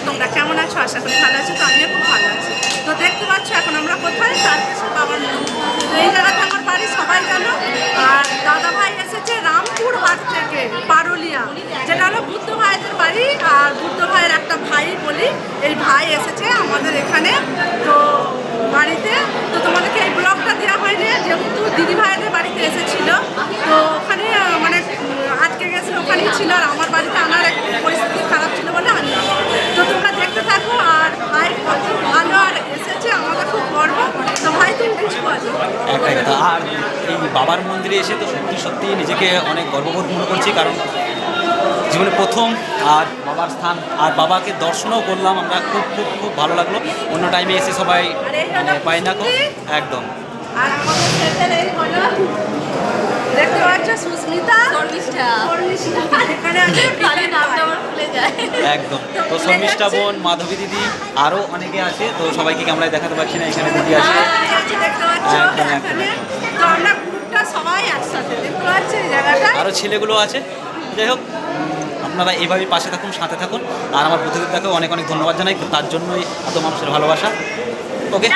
তোমরা কেমন আছো? আশা করি ভালো আছো। তো আমিও খুব ভালো আছি। তো দেখতে পাচ্ছ এখন আমরা কোথায়, তারকেশ্বর বাবার মন্দির। তো এই জায়গাতে আমার বাড়ি সবাই জানো। আর দাদা ভাই এসেছে রামপুর হাট থেকে, পারুলিয়া, যেটা হলো বুদ্ধ ভাইদের বাড়ি। আর বুদ্ধ ভাইয়ের একটা ভাই বলি, এই ভাই এসেছে আমাদের এখানে তো বাড়িতে। তো তোমাদেরকে এই ব্লগটা দেওয়া হয়নি যেহেতু দিদি ভাইদের বাড়িতে এসেছিল। তো ওখানে মানে আজকে গেছে, ওখানেই ছিল। আর আমার বাড়িতে আনার একটু পরিস্থিতি খারাপ ছিল বলে আনি। তো তোমরা দেখতে থাকো। আর ভাই কত ভালো আর এসেছে, আমাদের খুব গর্ব। তো ভাই তুমি কিছু বলো। একটাই কথা, আর এই বাবার মন্দিরে এসে তো সত্যি সত্যি নিজেকে অনেক গর্ববোধ মনে করছি, কারণ জীবনে প্রথম আর বাবার স্থান, আর বাবাকে দর্শনও করলাম আমরা, খুব খুব খুব ভালো লাগলো। অন্য টাইমে এসে সবাই মানে পাই না একদম। আর আমাদের ছেলের এই হলো দেখতে পাচ্ছ সুস্মিতা, এখানে আছে একদম। তো শর্মিষ্ঠা বোন, মাধবী দিদি, আরও অনেকে আছে। তো সবাইকে ক্যামেরায় দেখাতে পারছি না, এখানে দিদি আছে। দেখতে পাচ্ছ একদম, একদম, এখানে। একদম। তো আমরা গ্রুপটা সবাই একসাথে দেখতে পাচ্ছি এই জায়গাটা। আরও ছেলেগুলো আছে। যাই হোক, আপনারা এইভাবেই পাশে থাকুন, সাথে থাকুন। আর আমার বুদ্ধদেবটাকেও অনেক অনেক ধন্যবাদ জানাই, তার জন্যই এত মানুষের ভালোবাসা। ওকে।